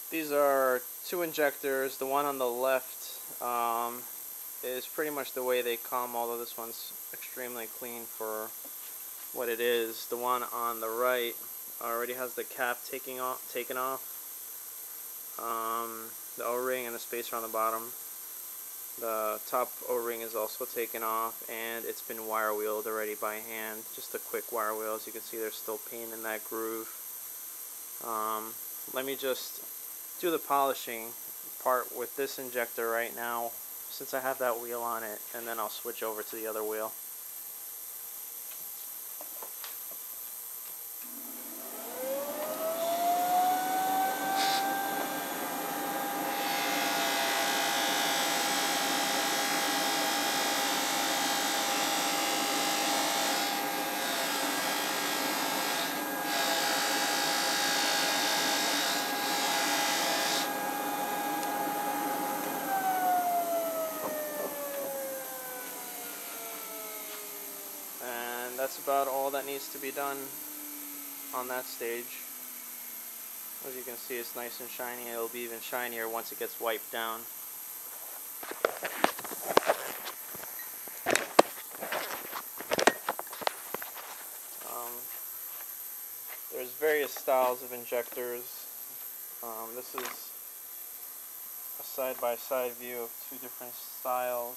These are two injectors. The one on the left is pretty much the way they come, although this one's extremely clean for what it is. The one on the right already has the cap taken off. The O-ring and the spacer on the bottom. The top O-ring is also taken off, and it's been wire wheeled already by hand. Just a quick wire wheel. As you can see, there's still paint in that groove. Let me just do the polishing part with this injector right now, since I have that wheel on it, and then I'll switch over to the other wheel. And that's about all that needs to be done on that stage. As you can see, it's nice and shiny. It'll be even shinier once it gets wiped down. There's various styles of injectors. This is a side-by-side view of two different styles.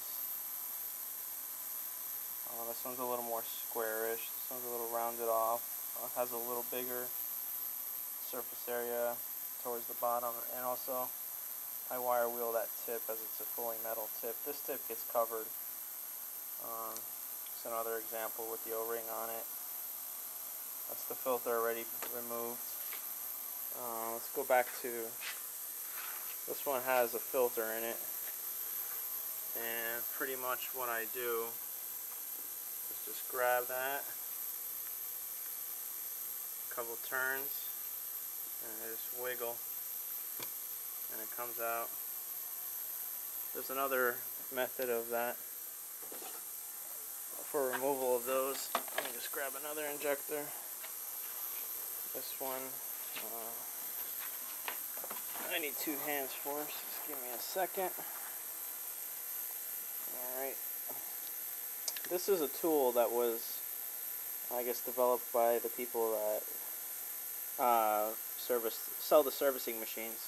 This one's a little more squarish. This one's a little rounded off. Has a little bigger surface area towards the bottom, and also I wire wheel that tip as it's a fully metal tip. This tip gets covered. It's another example with the O-ring on it. That's the filter already removed. Let's go back to this one. Has a filter in it, and pretty much what I do is just grab that, a couple turns, and I just wiggle, and it comes out. There's another method of that for removal of those. Let me just grab another injector. This one, I need two hands for, so just give me a second. Alright. This is a tool that was, I guess, developed by the people that sell the servicing machines.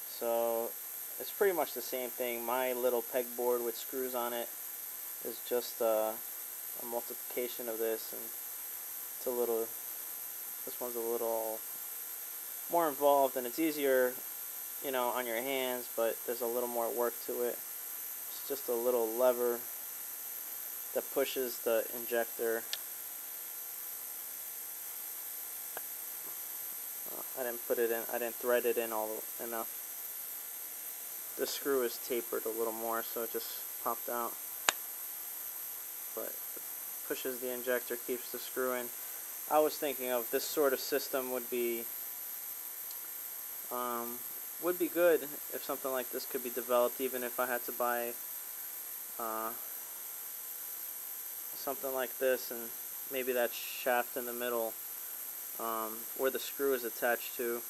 So it's pretty much the same thing. My little pegboard with screws on it is just a multiplication of this, and it's a little. This one's a little more involved, and it's easier, you know, on your hands, but there's a little more work to it. It's just a little lever that pushes the injector. I didn't put it in. I didn't thread it in enough. The screw is tapered a little more, so it just popped out. But it pushes the injector, keeps the screw in. I was thinking of this sort of system would be good if something like this could be developed, even if I had to buy something like this, and maybe that shaft in the middle where the screw is attached to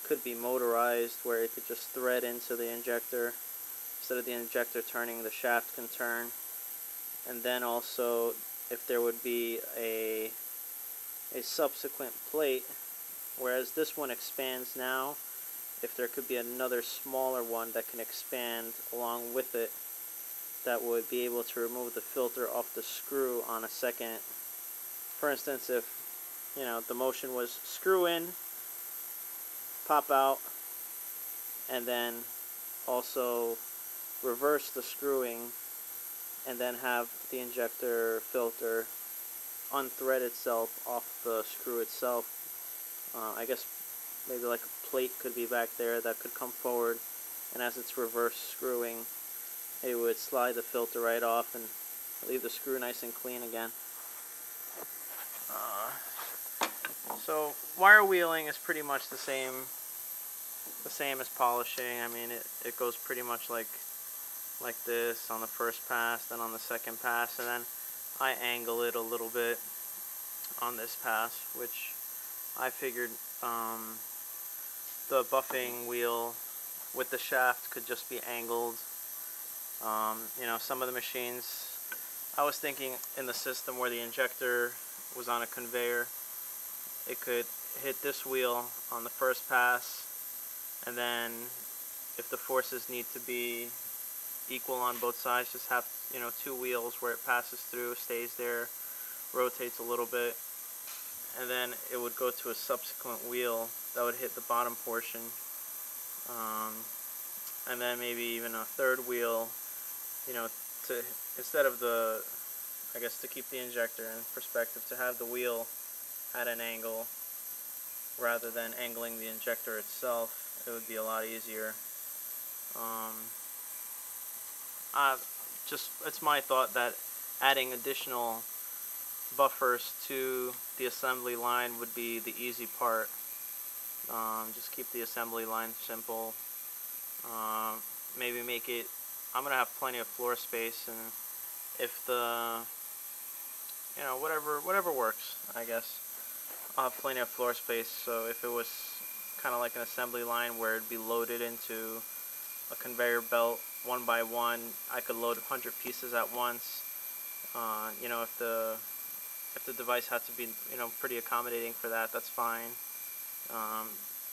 could be motorized, where it could just thread into the injector. Instead of the injector turning, the shaft can turn. And then also, if there would be a subsequent plate, whereas this one expands now, if there could be another smaller one that can expand along with it, that would be able to remove the filter off the screw on a second. For instance, if, you know, the motion was screw in, pop out, and then also reverse the screwing, and then have the injector filter unthread itself off the screw itself. I guess maybe like a plate could be back there that could come forward, and as it's reverse screwing, it would slide the filter right off and leave the screw nice and clean again. So wire wheeling is pretty much the same as polishing. I mean, it goes pretty much like this on the first pass, then on the second pass, and then I angle it a little bit on this pass, which I figured the buffing wheel with the shaft could just be angled. You know, some of the machines, I was thinking in the system where the injector was on a conveyor, it could hit this wheel on the first pass, and then if the forces need to be equal on both sides, just have, you know, two wheels where it passes through, stays there, rotates a little bit, and then it would go to a subsequent wheel that would hit the bottom portion, and then maybe even a third wheel, you know, to, instead of the, I guess, to keep the injector in perspective, to have the wheel at an angle rather than angling the injector itself. It would be a lot easier. It's my thought that adding additional buffers to the assembly line would be the easy part. Just keep the assembly line simple. Maybe make it, I'm gonna have plenty of floor space, and if the, you know, whatever works, I guess. I'll have plenty of floor space, so if it was kind of like an assembly line where it'd be loaded into a conveyor belt one by one, I could load 100 pieces at once. You know, if the device had to be, you know, pretty accommodating for that, that's fine.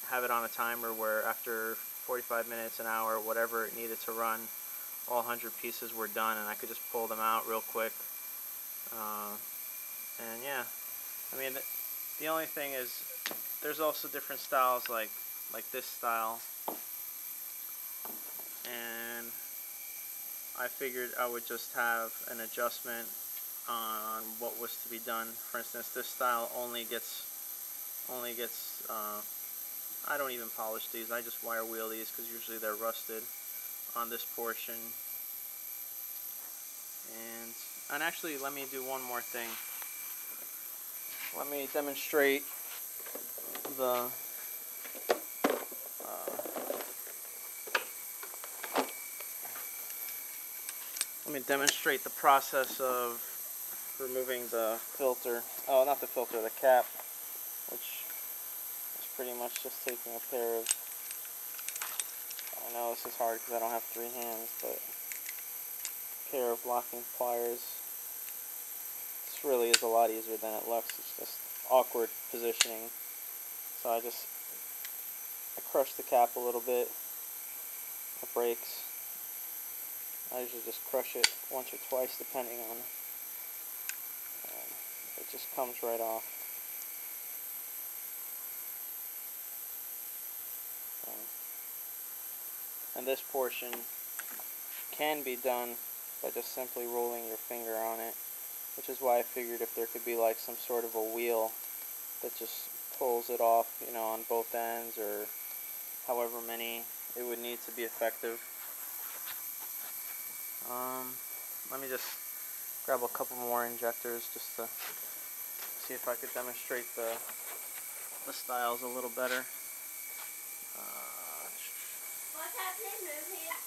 Have it on a timer where after 45 minutes, an hour, whatever it needed to run, all 100 pieces were done, and I could just pull them out real quick. And yeah, I mean, the only thing is, there's also different styles like this style, and I figured I would just have an adjustment on what was to be done. For instance, this style only gets I don't even polish these, I just wire wheel these because usually they're rusted on this portion. And actually, let me do one more thing. Let me demonstrate the process of removing the filter. Oh, not the filter, the cap, which is pretty much just taking a pair of, I know this is hard because I don't have 3 hands, but a pair of locking pliers. This really is a lot easier than it looks. It's just awkward positioning. So I crush the cap a little bit. It breaks. I usually just crush it once or twice depending on, it just comes right off. And this portion can be done by just simply rolling your finger on it, which is why I figured if there could be like some sort of a wheel that just pulls it off, you know, on both ends, or however many it would need to be effective. Let me just grab a couple more injectors just to see if I could demonstrate the styles a little better. What's happening? Move here.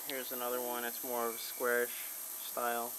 Here's another one. It's more of a squarish style.